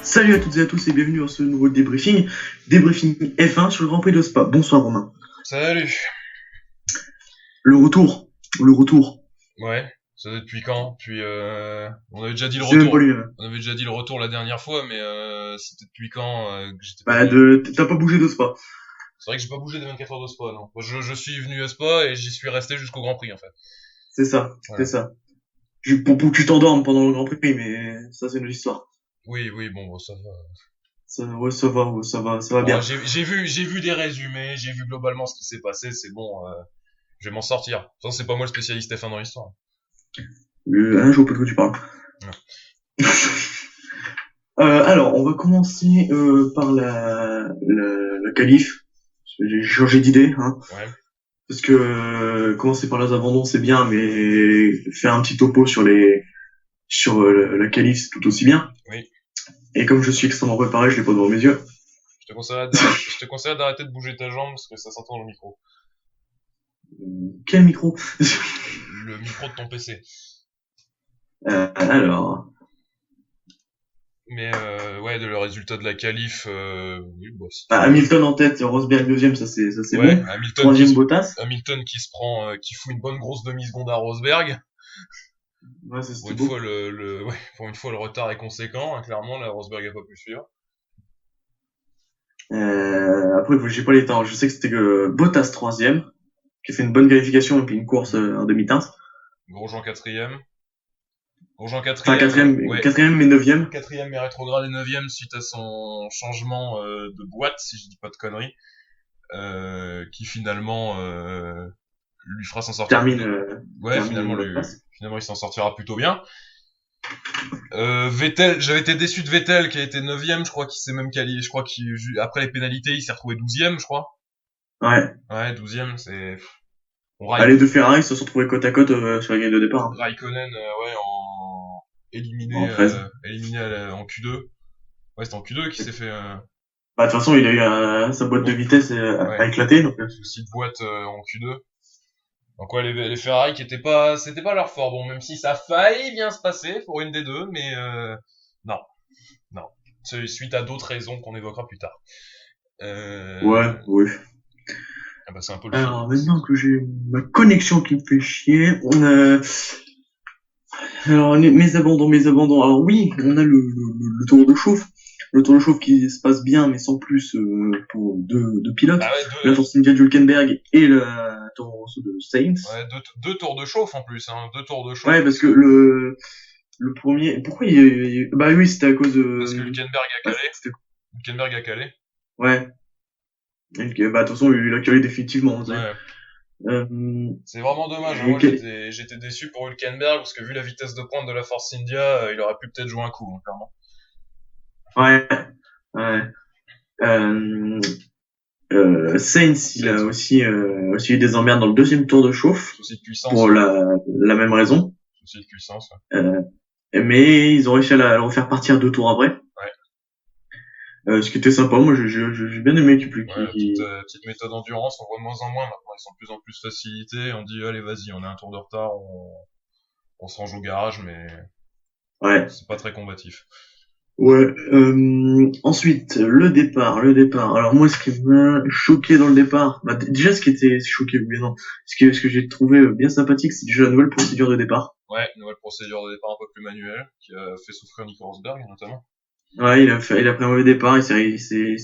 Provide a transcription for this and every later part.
Salut à toutes et à tous et bienvenue dans ce nouveau débriefing F1 sur le Grand Prix de Spa. Bonsoir Romain. Salut. Le retour, le retour. Ouais. Ça fait depuis quand? On avait déjà dit le C'est même pas retour. lui. On avait déjà dit le retour la dernière fois, mais c'était depuis quand que j'étais pas Bah, venu? t'as pas bougé de Spa. C'est vrai que j'ai pas bougé des 24 heures de Spa, non. Moi, je suis venu à Spa et j'y suis resté jusqu'au Grand Prix en fait. C'est ça, c'est Voilà. ça. Pour que tu t'endormes pendant le Grand Prix, mais ça c'est une autre histoire. Oui, oui, bon, ça va. Ouais, ça va Bon, bien. j'ai vu des résumés, j'ai vu globalement ce qui s'est passé, c'est bon, je vais m'en sortir. De toute façon, c'est pas moi le spécialiste F1 dans l'histoire. Je vois pas de quoi tu parles. Ouais. Alors, on va commencer par la qualif. J'ai changé d'idée, hein. Ouais. Parce que commencer par les abandons c'est bien, mais faire un petit topo sur la qualif c'est tout aussi bien. Oui. Et comme je suis extrêmement préparé, je l'ai pas devant mes yeux. Je te conseille d'arrêter de bouger ta jambe parce que ça s'entend dans le micro. Quel micro? Le micro de ton PC. Alors, Mais ouais, le résultat de la qualif, oui, bah, si tu veux. Hamilton en tête, Rosberg deuxième, ça c'est Ouais, bon. Troisième Bottas. Hamilton qui se prend, qui fout une bonne grosse demi-seconde à Rosberg. Ouais, ça Pour c'était une beau. fois, ouais, pour une fois, le retard est conséquent, hein, clairement, là, Rosberg a pas pu suivre. Après, j'ai pas les temps. Je sais que c'était que Bottas troisième, qui a fait une bonne qualification et puis une course en demi-teinte. Grosjean quatrième. Grosjean Enfin, quatrième, quatrième, ouais. quatrième mais neuvième. Quatrième mais rétrograde et neuvième suite à son changement de boîte, si je dis pas de conneries, qui finalement lui fera s'en sortir Termine, plutôt. Ouais, termine une bonne place. finalement, il s'en sortira plutôt bien. Vettel, j'avais été déçu de Vettel qui a été 9ème, je crois qu'il s'est même qualifié, je crois après les pénalités, il s'est retrouvé 12ème, je crois. Ouais. Ouais, 12ème, c'est on Les deux Ferrari se sont retrouvés côte à côte sur la grille de départ, hein. Raikkonen ouais en En 13. éliminé en Q2. Ouais, c'était en Q2 qui s'est fait Bah, de toute façon, il a eu sa boîte de ouais, vitesse ouais, a éclaté, donc. souci de boîte en Q2. Donc ouais, les Ferrari qui c'était pas leur fort. Bon, même si ça a failli bien se passer pour une des deux, mais non, non. C'est suite à d'autres raisons qu'on évoquera plus tard. Ouais, Euh, oui. ah bah c'est un peu le film. Alors, maintenant que j'ai ma connexion qui me fait chier, alors, mes abandons. Alors oui, on a le tour de chauffe. Le tour de chauffe qui se passe bien, mais sans plus pour deux pilotes. Bah ouais, La Force India de Hülkenberg et la Toro Rosso de Sainz. ouais, deux tours de chauffe en plus, hein, deux tours de chauffe Ouais, parce que le premier... Pourquoi Bah oui, c'était à cause parce que de... Hülkenberg a Bah, calé. Hülkenberg a calé. ouais. Bah, de toute façon, il a calé définitivement, tu sais. Ouais. Euh, C'est vraiment dommage, hein. et Moi quel- j'étais déçu pour Hülkenberg parce que vu la vitesse de pointe de la Force India, il aurait pu peut-être jouer un coup, hein, clairement. Ouais, ouais. Euh, Sainz, il a Sainz, ouais. aussi eu des emmerdes dans le deuxième tour de chauffe, Souci de puissance, pour ouais. la même raison. Souci de puissance, ouais. Euh, mais ils ont réussi à le refaire partir 2 tours après. Ouais, Ce qui était sympa. Moi, j'ai bien aimé ouais, la petite méthode endurance, on voit de moins en moins maintenant. Ils sont de plus en plus facilités. On dit, allez, vas-y, on a un tour de retard, on se range au garage, mais Ouais. c'est pas très combatif. Ouais. Ensuite, le départ. Alors moi, ce qui m'a choqué dans le départ, bah, déjà ce qui était choqué, oui, non, ce que j'ai trouvé bien sympathique, c'est déjà la nouvelle procédure de départ. Ouais, nouvelle procédure de départ un peu plus manuelle, qui a fait souffrir Nico Rosberg, notamment. Ouais, il a pris un mauvais départ, il s'est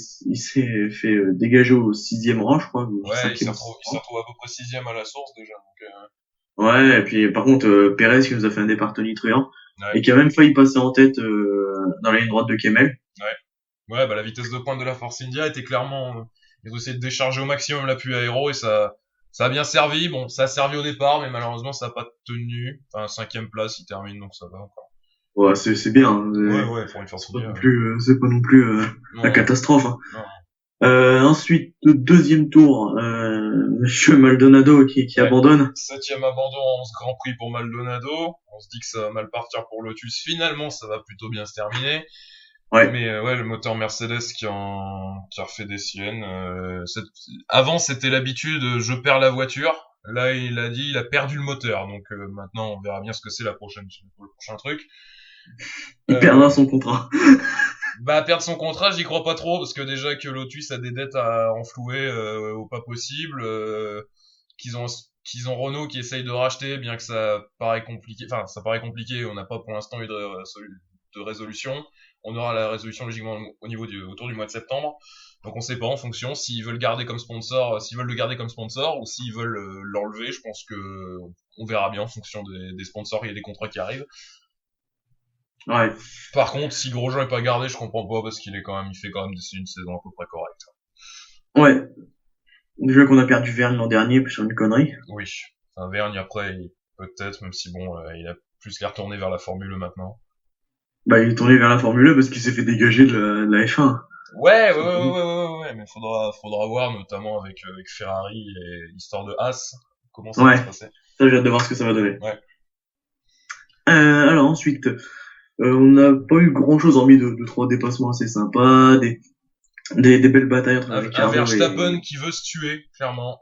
fait dégager au sixième rang, je crois, ou Ouais, cinquième. il s'est retrouvé à peu près sixième à la source, déjà, donc, Ouais, et puis par contre, Perez qui nous a fait un départ tonitruant, ouais, et qui a même failli passer en tête dans la ligne droite de Kemmel. ouais. Ouais, bah la vitesse de pointe de la Force India était clairement, ils ont essayé de décharger au maximum l'appui aéro et ça a bien servi. Bon, ça a servi au départ, mais malheureusement ça a pas tenu. Enfin, cinquième place, il termine, donc ça va encore. Ouais, c'est bien, hein, Ouais, ouais, pour une Force India. c'est pas non plus la Non, catastrophe, hein. non. Ensuite, le deuxième tour, Monsieur Maldonado qui Ouais. abandonne. Septième abandon en ce Grand Prix pour Maldonado. On se dit que ça va mal partir pour Lotus. Finalement, ça va plutôt bien se terminer. Ouais, Mais ouais, le moteur Mercedes qui a refait des siennes. Avant, c'était l'habitude, je perds la voiture. Là, il a dit, il a perdu le moteur. Donc maintenant, on verra bien ce que c'est le prochain truc. il perdra son contrat. Bah, perdre son contrat, j'y crois pas trop, parce que déjà que Lotus a des dettes à enflouer au pas possible, qu'ils ont qu'ils ont Renault qui essaye de racheter, bien que ça paraît compliqué. Enfin, ça paraît compliqué. On n'a pas pour l'instant eu de résolution. On aura la résolution logiquement au niveau autour du mois de septembre. Donc on sait pas en fonction s'ils veulent garder comme sponsor, s'ils veulent le garder comme sponsor ou s'ils veulent l'enlever. Je pense que on verra bien en fonction des sponsors et des contrats qui arrivent. Ouais. Par contre, si Grosjean est pas gardé, je comprends pas parce qu'il fait quand même une saison à peu près correcte. Ouais. Déjà qu'on a perdu Verne l'an dernier sur une connerie. Oui. Enfin, Vergne après, peut-être, même si bon, il a plus l'air tourné vers la Formule 1 maintenant. Bah, il est tourné vers la Formule 1 parce qu'il s'est fait dégager de la F1. Ouais, mais faudra voir, notamment avec Ferrari et l'histoire de Haas, comment ça va se passer. Ça, j'ai hâte de voir ce que ça va donner. Ouais. Alors ensuite, on n'a pas eu grand chose hormis de trois dépassements assez sympas, des belles batailles entre Un Verstappen qui veut se tuer, clairement.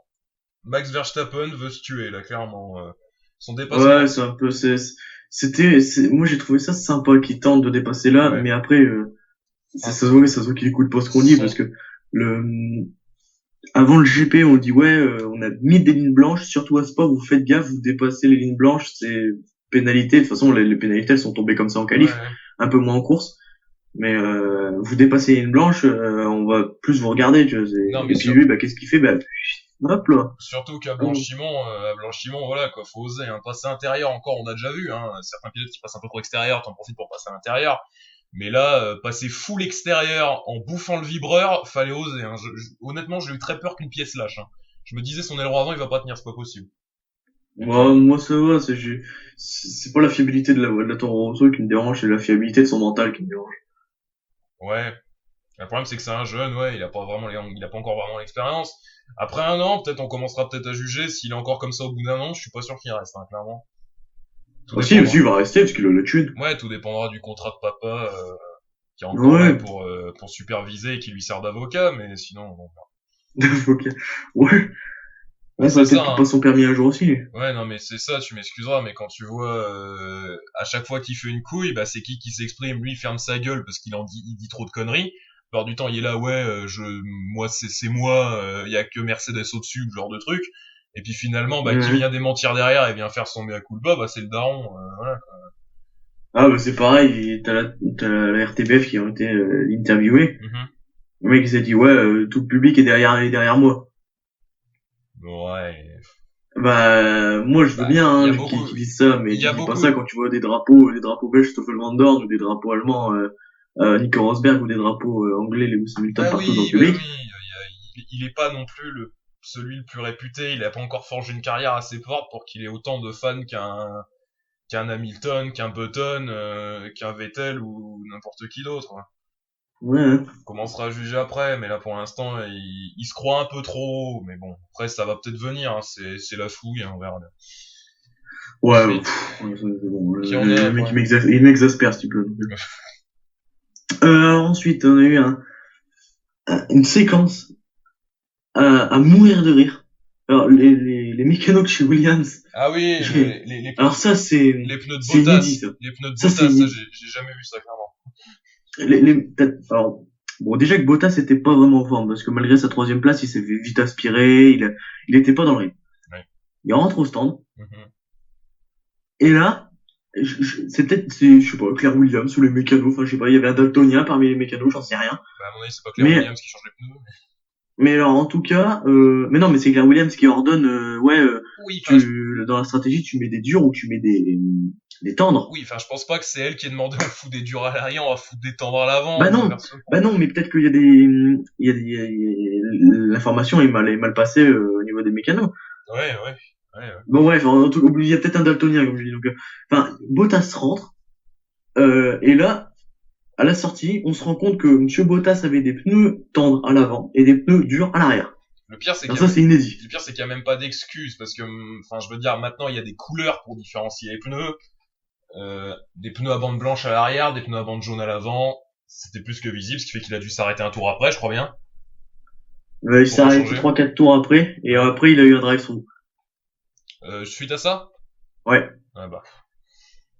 Max Verstappen veut se tuer, là, clairement. Son dépassement. Ouais, c'est un peu, moi j'ai trouvé ça sympa qu'il tente de dépasser là, mais après, ça se voit qu'il écoute pas ce qu'on dit parce que avant le GP, on dit ouais, on a mis des lignes blanches, surtout à Spa, vous faites gaffe, vous dépassez les lignes blanches, c'est pénalité. De toute façon, les pénalités elles sont tombées comme ça en qualif, un peu moins en course. Mais vous dépassez les lignes blanches, on va plus vous regarder. Tu vois, non, mais et puis lui, bah qu'est-ce qu'il fait? Bah hop là. Surtout qu'à blanchiment, voilà quoi, faut oser. Hein. Passer intérieur encore, on a déjà vu. Hein. Certains pilotes qui passent un peu trop extérieur, t'en profites pour passer à l'intérieur. Mais là, passer full extérieur en bouffant le vibreur, fallait oser. Hein. Honnêtement, j'ai eu très peur qu'une pièce lâche. Hein. Je me disais, son aileron avant, il va pas tenir, c'est pas possible. Moi ça va, c'est pas la fiabilité de la Toro Rosso qui me dérange, c'est la fiabilité de son mental qui me dérange. Ouais. Le problème, c'est que c'est un jeune, ouais, il a pas encore vraiment l'expérience. Après un an, peut-être on commencera peut-être à juger s'il est encore comme ça au bout d'un an. Je suis pas sûr qu'il reste, hein, clairement. Aussi, il va rester parce qu'il a le thune. Ouais, tout dépendra du contrat de papa qui est encore là pour superviser et qui lui sert d'avocat, mais sinon. Bon. D'avocat. Ouais. Ouais, ça va peut-être qu'il passe son permis un jour aussi. Lui. Ouais, non, mais c'est ça, tu m'excuseras, mais quand tu vois à chaque fois qu'il fait une couille, bah c'est qui s'exprime, lui il ferme sa gueule parce il dit trop de conneries. La plupart du temps, il est là, ouais, moi c'est moi, y a que Mercedes au-dessus, ce genre de truc. Et puis finalement, bah qui vient démentir derrière et vient faire son mea culpa, bah c'est le daron, voilà. Quoi. Ah bah c'est pareil, t'as la RTBF qui a été interviewée. Le mec il s'est dit ouais, tout le public est derrière moi. Ouais. Bah moi je veux bien hein, qu'ils disent ça, mais tu dis pas ça quand tu vois des drapeaux belges Stoffel Van Dorn ou des drapeaux allemands Nico Rosberg ou des drapeaux anglais Lewis Hamilton partout dans le public. Oui, il est pas non plus celui le plus réputé, il a pas encore forgé une carrière assez forte pour qu'il ait autant de fans qu'un Hamilton, qu'un Button, qu'un Vettel ou n'importe qui d'autre. Ouais. On commencera à juger après, mais là pour l'instant il se croit un peu trop, mais bon, après ça va peut-être venir, hein. C'est la fouille, hein, on verra bien. Ouais, bon, le mec il m'exaspère s'il te plaît. Ensuite on a eu une séquence à mourir de rire. Alors les mécanos de chez Williams. Ah oui, alors ça c'est les pneus de Bottas, inédit, ça. Les pneus de Bottas, ça j'ai jamais vu ça clairement. Alors, bon, déjà que Bottas était pas vraiment en forme, parce que malgré sa 3e place, il s'est fait vite aspirer, il était pas dans le rythme. Ouais. Il rentre au stand. Et là, c'est peut-être, je sais pas, Claire Williams ou les mécanos, enfin, je sais pas, il y avait un daltonien parmi les mécanos, j'en sais rien. Bah, à mon avis, c'est pas Claire Williams qui change les pneus. Mais alors, en tout cas, mais non, mais c'est Claire Williams qui ordonne, oui, dans la stratégie, tu mets des durs ou tu mets des tendres. Oui, enfin, je pense pas que c'est elle qui a demandé on fout des durs à l'arrière, on va foutre des tendres à l'avant. Bah non, mais peut-être qu'il y a l'information est mal passée au niveau des mécanos. Ouais. Bon bref, en tout cas, il y a peut-être un daltonien comme je dis. Donc, enfin, Bottas rentre et là, à la sortie, on se rend compte que Monsieur Bottas avait des pneus tendres à l'avant et des pneus durs à l'arrière. Le pire, c'est c'est inédit. Le pire, c'est qu'il y a même pas d'excuses parce que, enfin, je veux dire, maintenant, il y a des couleurs pour différencier les pneus. Des pneus à bande blanche à l'arrière, des pneus à bande jaune à l'avant. C'était plus que visible, ce qui fait qu'il a dû s'arrêter un tour après, je crois bien. Il s'est arrêté 3-4 tours après, et après, il a eu un drive-through. Suite à ça? Ouais. Ah bah.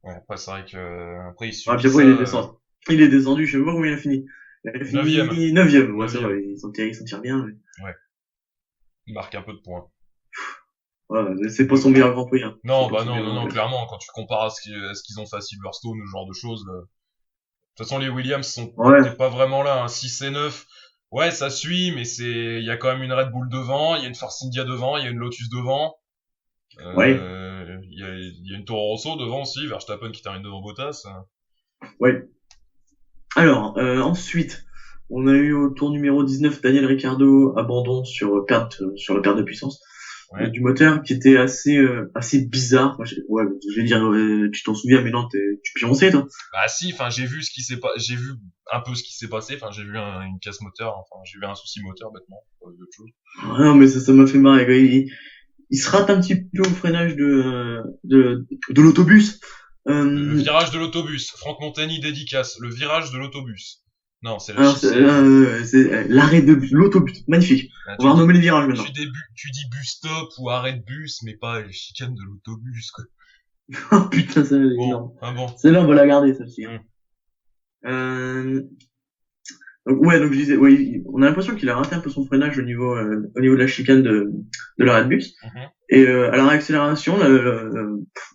Ouais, après, c'est vrai que, après, il puis après, il est descendu. Il est descendu, je sais pas combien il a fini. Il a Neuvième. fini 9ème. Ouais, ça va, Neuvième. il s'en tire bien. Mais... Ouais. Il marque un peu de points. Ouais, c'est pas son meilleur Grand Prix. Hein. C'est Non, pas bah son non, meilleur non, Grand non, Prix. clairement, quand tu compares à ce qu'ils ont fait à Silverstone, ce genre de choses. De toute façon, les Williams Ouais, t'es pas vraiment là, hein. 6 et 9. Ouais, ça suit, mais il y a quand même une Red Bull devant, il y a une Force India devant, il y a une Lotus devant, ouais, il y a une Toro Rosso devant aussi, Verstappen qui termine devant Bottas. ouais. Alors, ensuite, on a eu au tour numéro 19 Daniel Ricciardo, abandon sur la perte de puissance Ouais. du moteur, qui était assez bizarre. Moi, ouais, je vais dire, tu t'en souviens, mais non, tu peux penser, toi. Bah si, enfin j'ai vu un peu ce qui s'est passé, enfin j'ai vu une casse moteur, enfin j'ai vu un souci moteur bêtement, pas vu autre chose. Ah non, mais ça m'a fait marrer, quoi. Il se rate un petit peu au freinage de l'autobus. Le Euh, virage de l'autobus, Franck Montagny dédicace, le virage de l'autobus. Non, alors, c'est l'arrêt de l'autobus. Magnifique. ah, On va renommer les virages maintenant. tu dis bus stop ou arrêt de bus, mais pas les chicanes de l'autobus, quoi. Oh putain, ça, Bon, énorme. ah bon. Celle-là, on va la garder, celle-ci. Hein. Hmm. Euh, donc je disais, ouais, on a l'impression qu'il a raté un peu son freinage au niveau de la chicane de l'arrêt de bus. Mhm. Et à la réaccélération,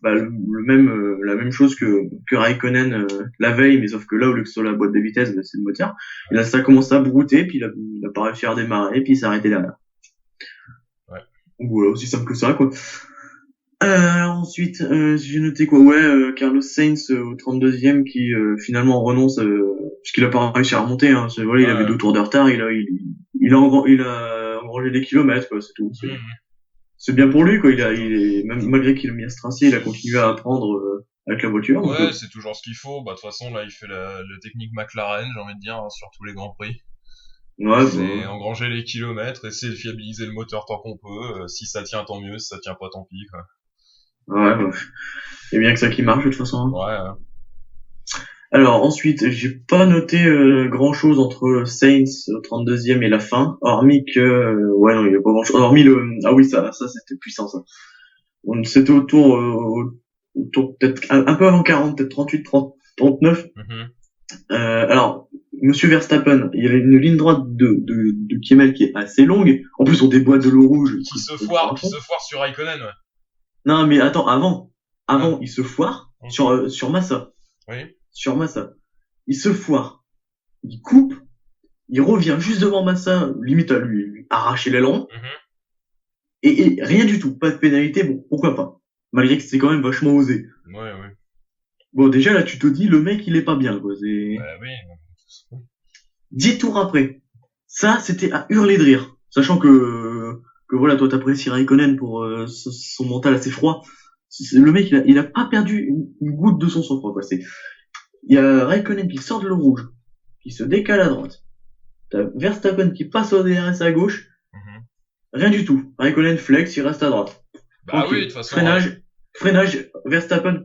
la même chose que Raikkonen la veille, mais sauf que là, au lieu que ce soit la boîte de vitesse, bah, c'est le moteur. Et là, ça a commencé à brouter, puis il a pas réussi à redémarrer, puis il s'est arrêté derrière. Ouais. Donc voilà, aussi simple que ça, quoi. Ensuite, j'ai noté quoi? Ouais, Carlos Sainz au 32e qui finalement renonce puisqu'il a pas réussi à remonter. Hein. Voilà, il avait Ouais. 2 tours de retard, il a engrangé des kilomètres, quoi, c'est tout. Mhm. C'est bien pour lui, quoi. Exactement. Même malgré qu'il a mis un strassier, il a continué à apprendre avec la voiture. Donc, Ouais, c'est toujours ce qu'il faut. Bah, de toute façon, là, il fait la technique McLaren, j'ai envie de dire, hein, sur tous les grands prix. ouais, C'est bah, engranger les kilomètres, essayer de fiabiliser le moteur tant qu'on peut. Si ça tient, tant mieux. Si ça tient pas, tant pis, quoi. ouais, bah, c'est bien que ça qui marche de toute façon. Hein. Ouais, Alors ensuite, j'ai pas noté grand chose entre Saints au 32e et la fin, hormis que ouais non, il y a pas grand chose. Hormis le ah oui ça c'était puissant ça. C'était au tour peut-être un peu avant 40, peut-être 38, 30, 39. Mhm. Alors Monsieur Verstappen, il y avait une ligne droite de Kimmel qui est assez longue. En plus on déboîte de l'eau rouge. Qui se foire sur Raikkonen, ouais. Non mais attends, Ah, avant il se foire ok. sur Massa, Oui. sur Massa. Il se foire, il coupe. Il revient juste devant Massa, limite à lui arracher l'aileron, Mhm. et rien du tout, pas de pénalité, bon, pourquoi pas. Malgré que c'est quand même vachement osé. Ouais, ouais. Bon, déjà là, tu te dis, le mec, il est pas bien, quoi. Bah oui. 10 tours après. Ça, c'était à hurler de rire. Sachant que voilà, toi, t'apprécies Raikkonen pour son mental assez froid. Le mec, il a pas perdu une goutte de son sang-froid, quoi. Il y a Raikkonen qui sort de l'eau rouge, qui se décale à droite. T'as Verstappen qui passe au DRS à gauche. Mhm. Rien du tout. Raikkonen flex, il reste à droite. Bah oui, de toute Tranquille. façon, ouais. Freinage, Verstappen,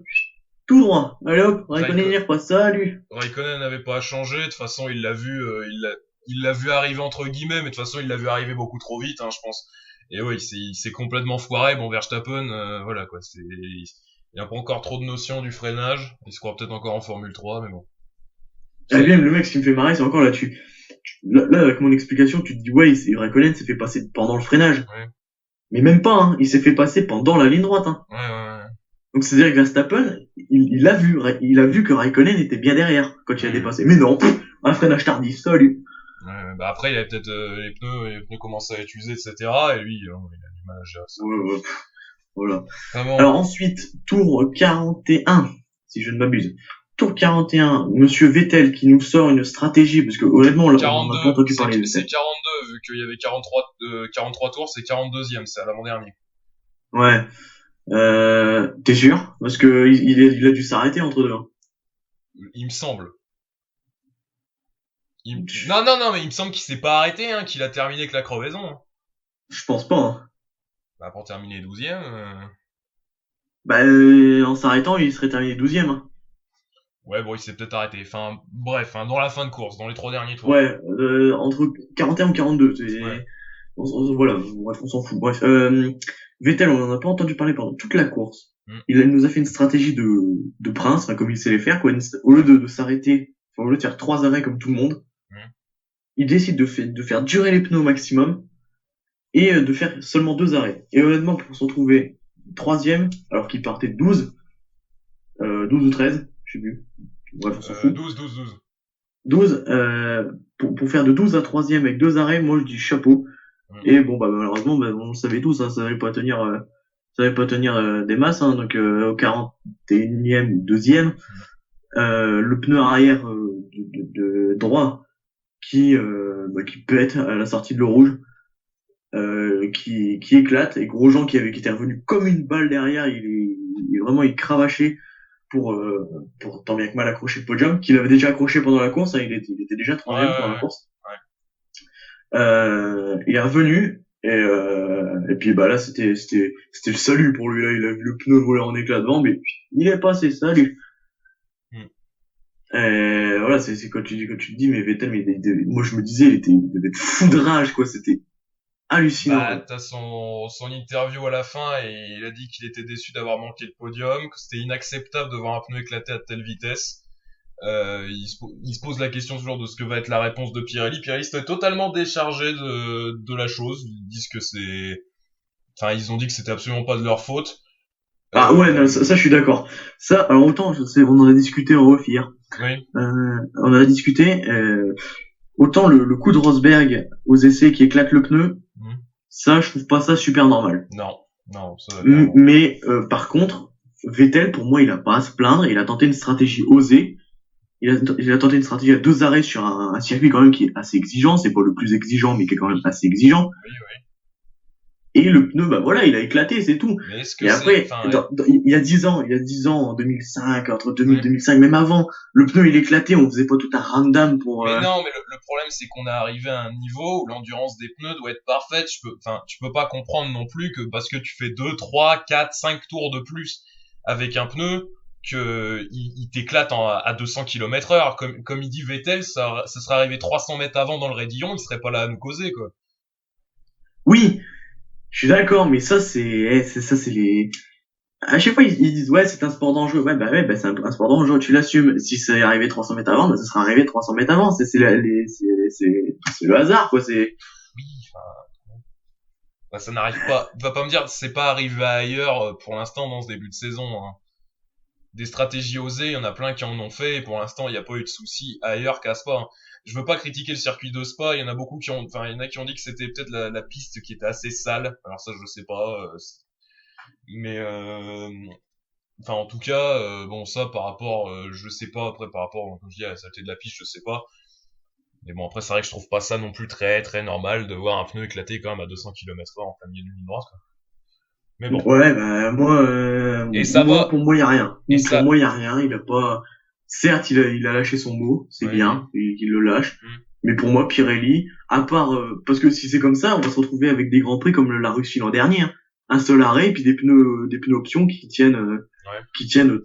tout droit. Allez hop, Raikkonen Raikko- il repasse, salut. Raikkonen n'avait pas à changer. De toute façon, il l'a vu arriver entre guillemets, mais de toute façon, il l'a vu arriver beaucoup trop vite, hein, je pense. Et ouais, il s'est complètement foiré. Bon, Verstappen, voilà quoi. Il a pas encore trop de notions du freinage. Il se croit peut-être encore en Formule 3, mais bon. Et C'est, bien, le mec, ce qui me fait marrer, c'est encore là-dessus. Là, avec mon explication, tu te dis, ouais, Raikkonen s'est fait passer pendant le freinage. ouais, Mais même pas, hein. Il s'est fait passer pendant la ligne droite, hein. ouais, ouais. Donc, c'est-à-dire que Verstappen, il a vu que Raikkonen était bien derrière quand il a Mhm. dépassé. Mais non, un freinage tardif, salut. Ouais, bah après, il avait peut-être les pneus commençaient à être usés, etc. Et lui, il a du mal à gérer ça. Ouais, ouais, voilà. Ah bon. Alors ensuite, tour 41, si je ne m'abuse. Tour 41, Monsieur Vettel qui nous sort une stratégie, parce que honnêtement, là, on n'a pas 42, entendu parler de c'est Vettel. 42, vu qu'il y avait 43 tours, c'est 42e, c'est à l'avant-dernier. Ouais. T'es sûr? Parce que il a dû s'arrêter entre deux. Hein. Il me semble. Non, non, non, mais il me semble qu'il s'est pas arrêté, hein, qu'il a terminé avec la crevaison. Hein. Je pense pas. Hein. Bah, pour terminer 12e. Bah, en s'arrêtant, il serait terminé 12e. Hein. Ouais, bon, il s'est peut-être arrêté. Enfin, bref, hein, dans la fin de course, dans les 3 derniers tours. Ouais, entre 41 ou 42. Ouais. Voilà, bref, on s'en fout. Bref, Vettel, on en a pas entendu parler pendant toute la course. Mm. Il nous a fait une stratégie de prince, enfin, comme il sait les faire, quoi. Au lieu de s'arrêter au lieu de faire 3 arrêts comme tout le monde, Mhm. il décide de faire durer les pneus au maximum et de faire seulement 2 arrêts. Et honnêtement, pour se retrouver troisième, alors qu'il partait de 12, 12 ou 13, je sais plus. Bref, on s'en fout. 12. 12, pour faire de 12 à troisième avec 2 arrêts, moi je dis chapeau. Mhm. Et bon, bah malheureusement, bah, on le savait tous, hein, ça allait pas tenir des masses. Hein, donc au 41e, deuxième, le pneu arrière de droit qui pète à la sortie de l'eau rouge. Qui éclate, et Grosjean qui était revenu comme une balle derrière, il cravachait pour tant bien que mal accrocher le podium, qu'il avait déjà accroché pendant la course, hein, il était déjà troisième pendant la course. Il est revenu, et puis bah là c'était le salut pour lui, là il a vu le pneu voler en éclat devant, mais il est passé, salut. Voilà, c'est quand tu te dis, mais Vettel, moi je me disais, il devait être fou de rage, quoi, c'était hallucinant. Bah, t'as son interview à la fin et il a dit qu'il était déçu d'avoir manqué le podium, que c'était inacceptable de voir un pneu éclater à telle vitesse. Il se pose la question toujours de ce que va être la réponse de Pirelli. Pirelli s'était totalement déchargé de la chose. Ils disent que ils ont dit que c'était absolument pas de leur faute. Ah ouais, non, ça je suis d'accord. Ça, alors autant, on en a discuté en off hier. Oui. On en a discuté. Autant le coup de Rosberg aux essais qui éclate le pneu, ça, je trouve pas ça super normal. Non, ça. Mais par contre, Vettel, pour moi, il a pas à se plaindre. Il a tenté une stratégie osée. Il a tenté une stratégie à 2 arrêts sur un circuit quand même qui est assez exigeant. C'est pas le plus exigeant, mais qui est quand même assez exigeant. Oui. Et le pneu, bah voilà, il a éclaté, c'est tout. Mais est-ce que et après, il y a 10 ans, en 2005, entre 2000 et 2005, même avant, le pneu il éclatait, on faisait pas tout un random pour... Mais non, mais le problème c'est qu'on est arrivé à un niveau où l'endurance des pneus doit être parfaite. Tu peux pas comprendre non plus que parce que tu fais 2, 3, 4, 5 tours de plus avec un pneu, que il t'éclate à 200 km/h. Comme il dit Vettel, ça serait arrivé 300 mètres avant dans le raidillon, il serait pas là à nous causer, quoi. Oui, je suis d'accord, mais ça c'est les... À chaque fois ils disent ouais c'est un sport dangereux, ouais bah c'est un sport dangereux, tu l'assumes. Si c'est arrivé 300 mètres avant, bah ça sera arrivé 300 mètres avant, c'est le hasard, quoi, c'est... Oui, bah, ça n'arrive pas. Va pas me dire c'est pas arrivé ailleurs pour l'instant dans ce début de saison, hein. Des stratégies osées, il y en a plein qui en ont fait, et pour l'instant il n'y a pas eu de soucis ailleurs qu'à Spa, hein. Je veux pas critiquer le circuit de Spa, il y en a beaucoup il y en a qui ont dit que c'était peut-être la piste qui était assez sale. Alors ça je sais pas, mais en tout cas, bon ça par rapport, je sais pas après par rapport, comme je dis à la saleté de la piste, je sais pas. Mais bon après c'est vrai que je trouve pas ça non plus très très normal de voir un pneu éclater quand même à 200 km/h en plein milieu d'une ligne droite, quoi. Mais bon. Ouais, bah Et ça va. pour moi, il y a rien. Et Pour ça. moi, il y a rien. Il a pas. Certes, il a lâché son mot, c'est bien, il le lâche. Mais pour moi, Pirelli, à part parce que si c'est comme ça, on va se retrouver avec des grands prix comme la Russie l'an dernier, hein. Un seul arrêt et puis des pneus options qui tiennent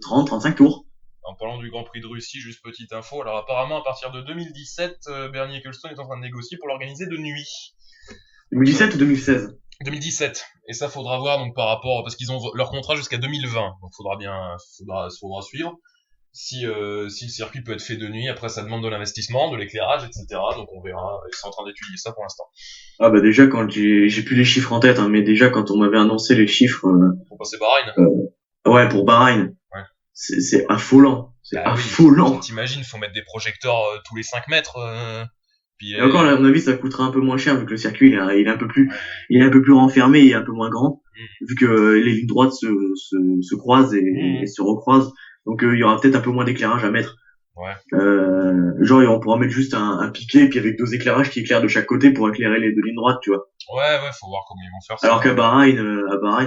30, 35 tours. En parlant du Grand Prix de Russie, juste petite info. Alors apparemment, à partir de 2017, Bernie Ecclestone est en train de négocier pour l'organiser de nuit. 2017 ou 2016? 2017. Et ça, faudra voir donc par rapport, parce qu'ils ont leur contrat jusqu'à 2020. Donc faudra suivre. Si le circuit peut être fait de nuit, après ça demande de l'investissement, de l'éclairage, etc. Donc on verra. Ils sont en train d'étudier ça pour l'instant. Ah bah déjà quand j'ai plus les chiffres en tête, hein, mais déjà quand on m'avait annoncé les chiffres. Pour passer Bahreïn. Ouais, pour Bahreïn. Ouais. C'est affolant. C'est affolant. Oui. T'imagines, faut mettre des projecteurs tous les 5 mètres. Et encore, à mon avis, ça coûtera un peu moins cher vu que le circuit il est un peu plus renfermé et un peu moins grand, vu que les lignes droites se croisent et se recroisent. Donc il y aura peut-être un peu moins d'éclairage à mettre. Ouais. Genre on pourra mettre juste un piquet puis avec 2 éclairages qui éclairent de chaque côté pour éclairer les 2 lignes droites, tu vois. Ouais, faut voir comment ils vont faire ça. Alors qu'à Bahreïn,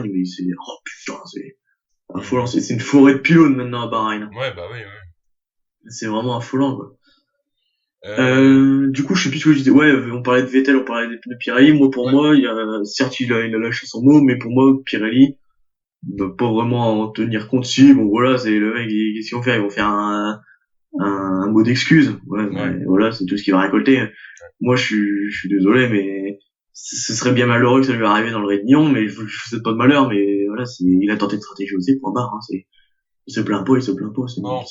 mais c'est c'est affolant, c'est une forêt de pylônes maintenant à Bahreïn. Ouais, bah oui. C'est vraiment affolant, quoi. Du coup, je sais plus ce que je disais. Ouais, on parlait de Vettel, on parlait de Pirelli. Moi, pour moi, certes, il a lâché son mot, mais pour moi, Pirelli ne va pas vraiment en tenir compte. Si, bon, voilà, c'est le mec, qu'est-ce qu'ils vont faire? Ils vont faire un mot d'excuse. Ouais. Mais voilà, c'est tout ce qu'il va récolter. Moi, je suis désolé, mais ce serait bien malheureux que ça lui arrive dans le Réunion, mais je souhaite pas de malheur, mais voilà, il a tenté de stratégie osée, point barre, hein. Il se plaint pas, c'est bon.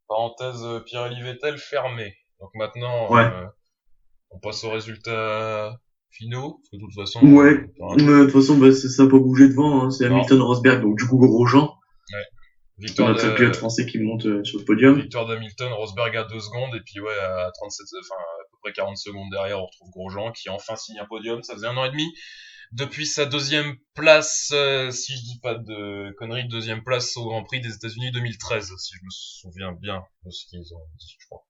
parenthèse Pirelli-Vettel fermée. Donc maintenant, Ouais. on passe aux résultats finaux, parce que de toute façon, Ouais. t'auras un Mais truc. de toute façon, bah, ça n'a pas bougé devant, hein. C'est Non, Hamilton Rosberg, donc du coup, Grosjean, ouais. Victoire notre seul pilote de, français qui monte sur le podium. victoire d'Hamilton, Rosberg à 2 secondes, et puis ouais, à 37, enfin, à peu près 40 secondes derrière, on retrouve Grosjean, qui enfin signe un podium. Ça faisait 1 an et demi. Depuis sa deuxième place, si je dis pas de conneries, deuxième place au Grand Prix des États-Unis 2013, si je me souviens bien de ce qu'ils ont dit, je crois.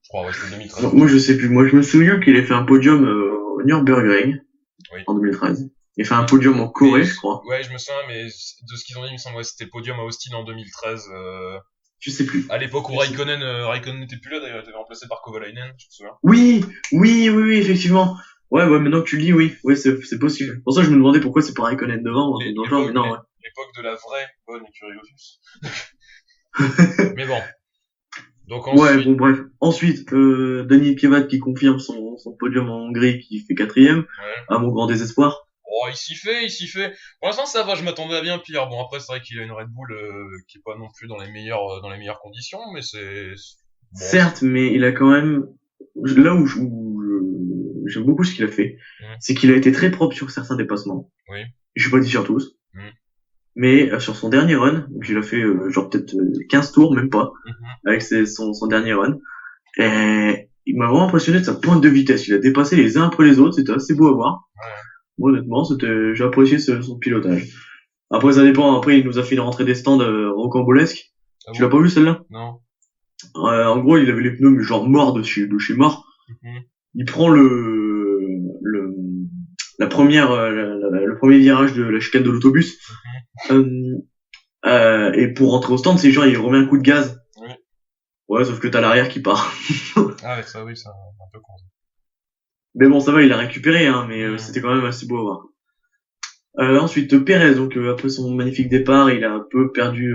Je crois, ouais, c'était 2013. Non, moi, je sais plus. Moi, je me souviens qu'il ait fait un podium au Nürburgring Oui. en 2013. Il a fait un podium en Corée, je crois. Ouais, je me souviens, mais de ce qu'ils ont dit, il me semble, ouais, c'était podium à Austin en 2013. Je sais plus. À l'époque où Raikkonen n'était plus là, d'ailleurs, il était remplacé par Kovalainen, je me souviens. Oui, oui, effectivement. Ouais, maintenant que tu le dis, oui, c'est possible. Pour ça, je me demandais pourquoi c'est pas Raikkonen devant, ou un truc dans le genre, mais non, ouais. L'époque de la vraie bonne écurie Lotus. Mais bon. Donc Ouais, ensuite, bon, bref. Ensuite, Daniel Kvyat qui confirme son podium en Hongrie, qui fait quatrième, ouais. à mon grand désespoir. Oh, il s'y fait, il s'y fait. Pour l'instant, ça va, je m'attendais à bien pire. Bon, après, c'est vrai qu'il a une Red Bull qui est pas non plus dans les meilleures conditions, mais c'est bon. Certes, mais il a quand même, là où j'aime beaucoup ce qu'il a fait, c'est qu'il a été très propre sur certains dépassements. Oui. Je suis pas dit sur tous. Mm. Mais sur son dernier run, donc il a fait genre peut-être 15 tours, même pas, avec son dernier run. Et il m'a vraiment impressionné de sa pointe de vitesse. Il a dépassé les uns après les autres, c'était assez beau à voir. Ouais. Moi, honnêtement, j'ai apprécié son pilotage. Après, ça dépend. Après, il nous a fait une rentrée des stands rocambolesque. Ah Tu l'as pas vu celle-là? Non. En gros, il avait les pneus mais genre morts de chez mort. Il prend le la première le premier virage de la chicane de l'autobus. Et pour rentrer au stand, c'est genre il remet un coup de gaz. Oui. Ouais, sauf que t'as l'arrière qui part. Ah ouais, ça oui, c'est un peu con. Mais bon, ça va, il a récupéré, hein, mais c'était quand même assez beau à voir. Ensuite, Perez, donc après son magnifique départ, il a un peu perdu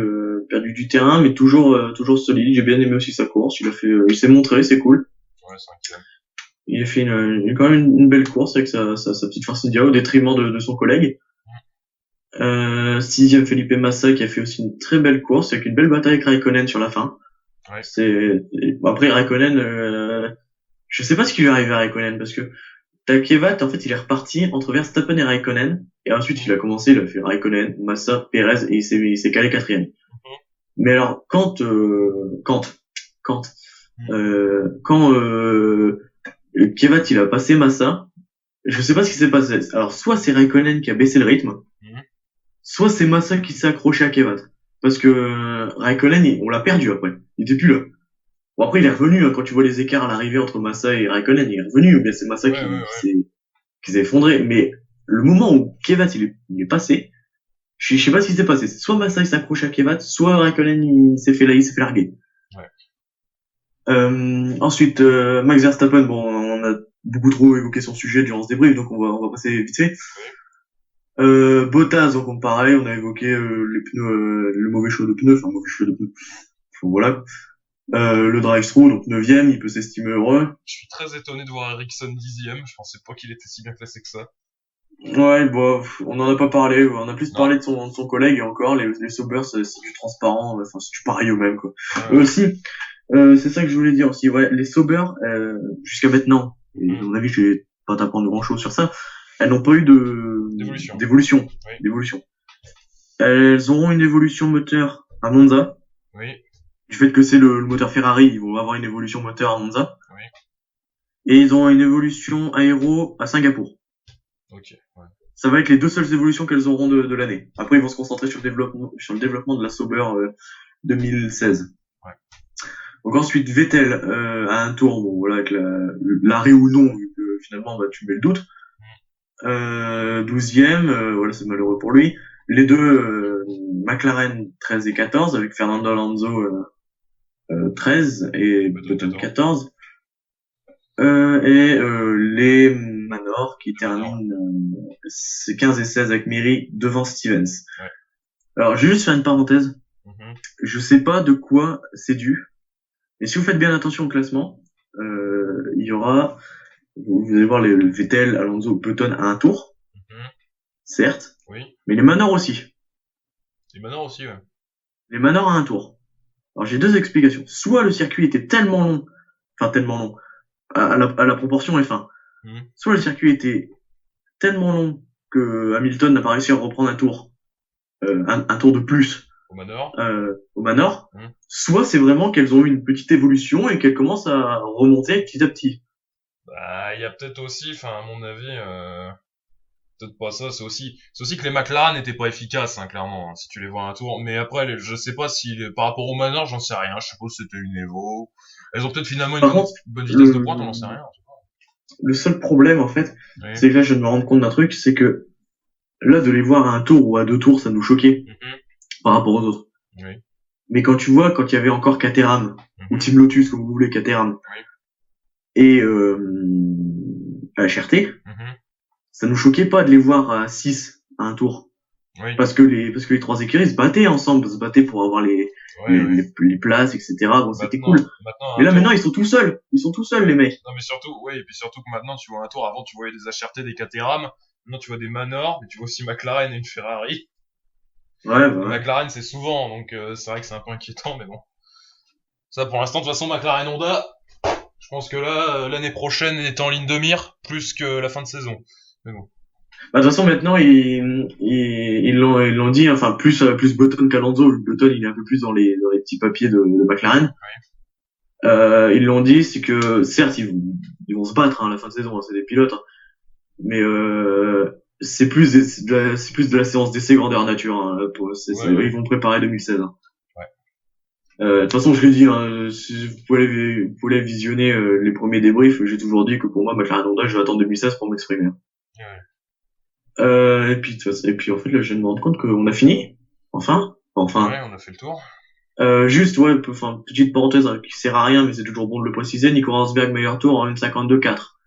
du terrain, mais toujours solide. J'ai bien aimé aussi sa course. Il s'est montré, c'est cool. Ouais, cinquième. Il a fait quand même une belle course avec sa petite Forcidia au détriment de son collègue. Sixième, Felipe Massa qui a fait aussi une très belle course avec une belle bataille avec Raikkonen sur la fin. Ouais. Après Raikkonen, je sais pas ce qui lui est arrivé à Raikkonen parce que Kvyat, en fait, il est reparti entre Verstappen et Raikkonen. Et ensuite, il a fait Raikkonen, Massa, Perez, et il s'est calé quatrième. Mais alors, quand Kvyat, il a passé Massa, je sais pas ce qui s'est passé. Alors, soit c'est Raikkonen qui a baissé le rythme, soit c'est Massa qui s'est accroché à Kvyat. Parce que Raikkonen, on l'a perdu après. Il était plus là. Bon, après, il est revenu, hein, quand tu vois les écarts à l'arrivée entre Massa et Raikkonen, il est revenu, mais c'est Massa qui s'est effondré. Mais le moment où Kvyat, il est passé, je sais pas ce qui s'est passé. Soit Massa, il s'accroche à Kvyat, soit Raikkonen, il s'est fait larguer. Ouais. Ensuite, Max Verstappen, bon, on a beaucoup trop évoqué son sujet durant ce débrief, donc on va passer vite fait. Bottas, donc pareil, on a évoqué les pneus, le mauvais choix de pneus, enfin mauvais choix de pneus. Voilà. Le drive-through, donc 9ème, il peut s'estimer heureux. Je suis très étonné de voir Ericsson 10ème, je pensais pas qu'il était si bien classé que ça. Ouais, bon, on en a pas parlé, on a plus parlé de son collègue, et encore, les Sauber, c'est du transparent, enfin, c'est du pareil au même, quoi. Aussi, c'est ça que je voulais dire aussi, ouais, les Sauber, jusqu'à maintenant, et à mon avis, je vais pas t'apprendre grand chose sur ça, elles n'ont pas eu d'évolution. Elles auront une évolution moteur à Monza. Oui. Du fait que c'est le moteur Ferrari, ils vont avoir une évolution moteur à Monza. Oui. Et ils auront une évolution aéro à Singapour. Ok, ouais. Ça va être les deux seules évolutions qu'elles auront de l'année. Après, ils vont se concentrer sur le développement de la Sauber 2016. Ouais. Donc ensuite, Vettel à un tour, bon voilà, avec l'arrêt ou non, vu que finalement bah, tu mets le doute. 12ème, voilà, c'est malheureux pour lui. Les deux McLaren 13 et 14 avec Fernando Alonso 13 et Button 14. Les Manor qui terminent 15 et 16 avec Miri devant Stevens. Ouais. Alors, je vais juste faire une parenthèse. Je sais pas de quoi c'est dû. Et si vous faites bien attention au classement, il y aura, vous allez voir le Vettel, Alonso, Button à un tour. Certes. Oui. Mais les Manor aussi. Les Manor aussi, ouais. Les Manor à un tour. Alors j'ai deux explications. Soit le circuit était tellement long, enfin tellement long, à la proportion F1. Soit le circuit était tellement long que Hamilton n'a pas réussi à reprendre un tour, un tour de plus au Manor. Soit c'est vraiment qu'elles ont eu une petite évolution et qu'elles commencent à remonter petit à petit. Bah, il y a peut-être aussi, enfin, à mon avis, peut-être pas ça, c'est aussi que les McLaren n'étaient pas efficaces, hein, clairement, hein, si tu les vois un tour. Mais après, je sais pas si, par rapport au Manor, j'en sais rien. Je suppose que c'était une Evo. Elles ont peut-être finalement une bonne vitesse de pointe, on n'en sait rien. Le seul problème, en fait, Oui. c'est que là, je viens de me rendre compte d'un truc, c'est que là, de les voir à un tour ou à deux tours, ça nous choquait par rapport aux autres. Oui. Mais quand tu vois, quand il y avait encore Caterham, ou Team Lotus, comme vous voulez, Caterham, et la HRT, ça nous choquait pas de les voir à 6 à un tour. Oui. Parce que les trois écuries se battaient ensemble, se battaient pour avoir les places, etc. Bon, c'était cool. Mais là, maintenant, ils sont tout seuls. Ils sont tout seuls, les mecs. Non, mais surtout, et puis surtout que maintenant, tu vois un tour, avant, tu voyais des HRT, des Caterham. Maintenant, tu vois des Manor, mais tu vois aussi McLaren et une Ferrari. Ouais. McLaren, c'est souvent, donc c'est vrai que c'est un peu inquiétant, mais bon. Ça, pour l'instant, de toute façon, McLaren Honda, je pense que là, l'année prochaine est en ligne de mire, plus que la fin de saison. Mais bon. Bah, de toute façon, maintenant, ils l'ont dit, enfin, plus Button qu'Alonso. Button, il est un peu plus dans les petits papiers de McLaren. Ils l'ont dit, c'est que, certes, ils vont se battre, hein, à la fin de saison, hein, c'est des pilotes, hein, mais c'est plus de la séance d'essai grandeur nature, hein, ils vont préparer 2016. Hein. De toute façon, je l'ai dit, hein, si vous pouvez visionner les premiers débriefs, j'ai toujours dit que pour moi, McLaren Honda, je vais attendre 2016 pour m'exprimer. Et puis en fait, là, je viens de me rendre compte qu'on a fini. Enfin. Ouais, on a fait le tour. Juste, petite parenthèse, hein, qui sert à rien, mais c'est toujours bon de le préciser. Nico Rosberg, meilleur tour en 1,52,4.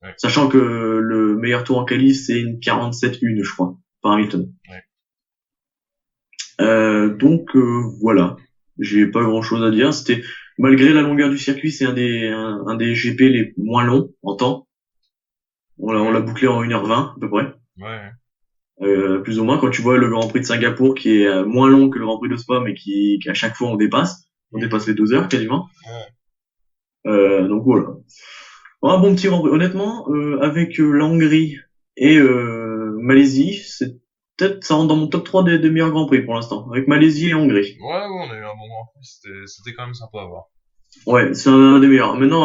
Ouais. Sachant que le meilleur tour en qualif, c'est une 47,1, je crois, par Hamilton. Ouais. Donc, voilà. J'ai pas grand chose à dire. C'était, malgré la longueur du circuit, c'est un des GP les moins longs en temps. On l'a bouclé en 1h20, à peu près. Ouais. Plus ou moins, quand tu vois le Grand Prix de Singapour qui est moins long que le Grand Prix de Spa, mais qui à chaque fois on dépasse les 2 heures quasiment. Ouais. Donc voilà. Un bon petit Grand Prix. Honnêtement, avec la Hongrie et Malaisie, c'est peut-être ça rentre dans mon top 3 des meilleurs Grands Prix pour l'instant, avec Malaisie et Hongrie. Ouais, on a eu un bon Grand Prix, c'était quand même sympa à voir. Ouais, c'est un des meilleurs. Maintenant,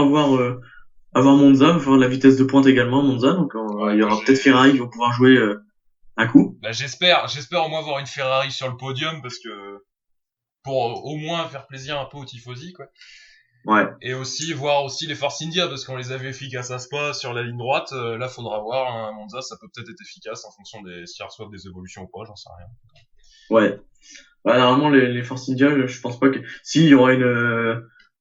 avoir Monza, enfin la vitesse de pointe également Monza, donc il y aura peut-être Ferrari qui vont pouvoir jouer un coup. Bah, j'espère au moins voir une Ferrari sur le podium, parce que pour au moins faire plaisir un peu aux tifosi, quoi. Ouais. Et aussi voir aussi les Force India, parce qu'on les avait efficaces à Spa sur la ligne droite. Là, faudra voir, hein, Monza, ça peut peut-être être efficace en fonction s'ils reçoivent des évolutions ou pas, j'en sais rien. Ouais. Bah, normalement, les Force India, je pense pas que, il y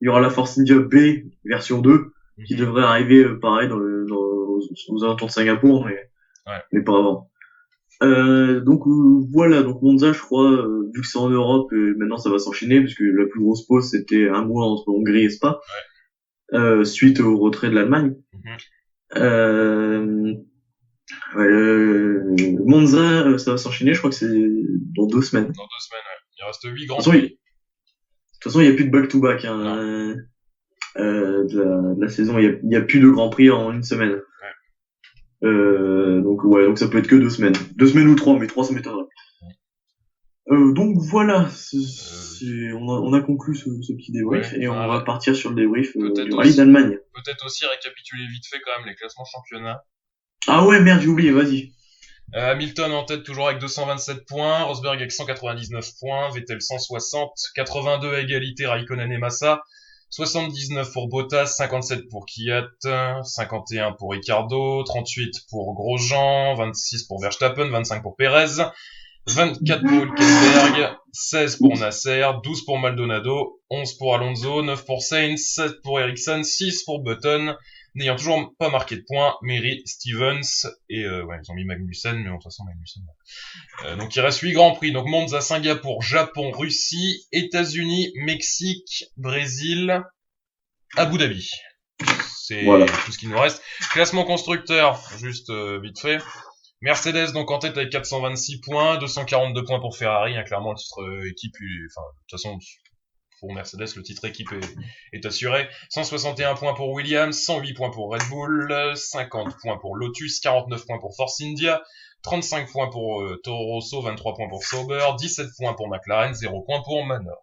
aura la Force India B version 2, qui devrait arriver, pareil, aux alentours de Singapour, mais pas avant. Donc voilà, donc Monza, je crois, vu que c'est en Europe, maintenant ça va s'enchaîner, parce que la plus grosse pause c'était un mois entre Hongrie et Spa, suite au retrait de l'Allemagne. Monza, ça va s'enchaîner, je crois que c'est dans 2 semaines. Dans 2 semaines, ouais. Il reste 8 grands prix. De toute façon, il n'y a plus de back-to-back, hein, de la saison, il y a plus de grands prix en une semaine. Donc ça peut être que 2 semaines. 2 semaines ou 3, mais 3 ça m'étonnerait. Donc voilà, on a conclu ce petit débrief, et on va partir sur le débrief du rallye d'Allemagne. Peut-être aussi récapituler vite fait quand même les classements championnat. Ah ouais, merde, j'ai oublié, vas-y. Hamilton en tête toujours avec 227 points, Rosberg avec 199 points, Vettel 160, 82 à égalité Raikkonen et Massa, 79 pour Bottas, 57 pour Kvyat, 51 pour Ricciardo, 38 pour Grosjean, 26 pour Verstappen, 25 pour Perez, 24 pour Hülkenberg, 16 pour Nasser, 12 pour Maldonado, 11 pour Alonso, 9 pour Sainz, 7 pour Ericsson, 6 pour Button, n'ayant toujours pas marqué de points, Mary, Stevens, et ils ont mis Magnussen, mais de toute façon Magnussen. Donc il reste 8 grands prix, donc Monza, Singapour, Japon, Russie, États-Unis, Mexique, Brésil, Abu Dhabi. C'est tout ce qu'il nous reste. Classement constructeur, juste vite fait. Mercedes donc en tête avec 426 points, 242 points pour Ferrari, hein, clairement le titre équipe, de toute façon pour Mercedes, le titre équipe est assuré. 161 points pour Williams, 108 points pour Red Bull, 50 points pour Lotus, 49 points pour Force India, 35 points pour Toro Rosso, 23 points pour Sauber, 17 points pour McLaren, 0 points pour Manor.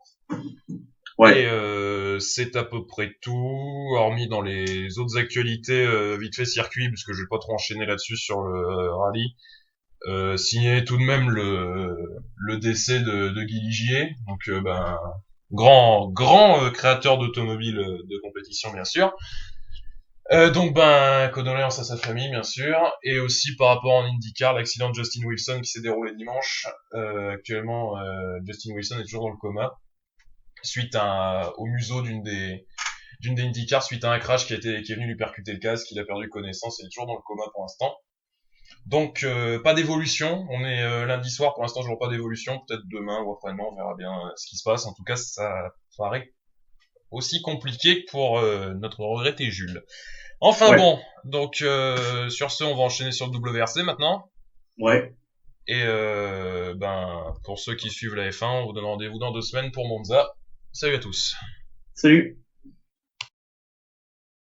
Ouais. Et c'est à peu près tout, hormis dans les autres actualités, vite fait circuit, parce que je vais pas trop enchaîner là-dessus sur le rallye. Signé tout de même le décès de Guy Ligier, donc grand créateur d'automobiles de compétition bien sûr. Donc condoléances à sa famille bien sûr, et aussi par rapport en IndyCar, l'accident de Justin Wilson qui s'est déroulé dimanche. Actuellement, Justin Wilson est toujours dans le coma suite au museau d'une des IndyCar suite à un crash qui est venu lui percuter le casque. Il a perdu connaissance et il est toujours dans le coma pour l'instant. Donc pas d'évolution, on est lundi soir, pour l'instant je vois pas d'évolution, peut-être demain ou après-demain, on verra bien ce qui se passe. En tout cas ça paraît aussi compliqué que pour notre regretté Jules. Enfin bon, donc sur ce on va enchaîner sur le WRC maintenant. Ouais. Et pour ceux qui suivent la F1, on vous donne rendez-vous dans 2 semaines pour Monza. Salut à tous. Salut.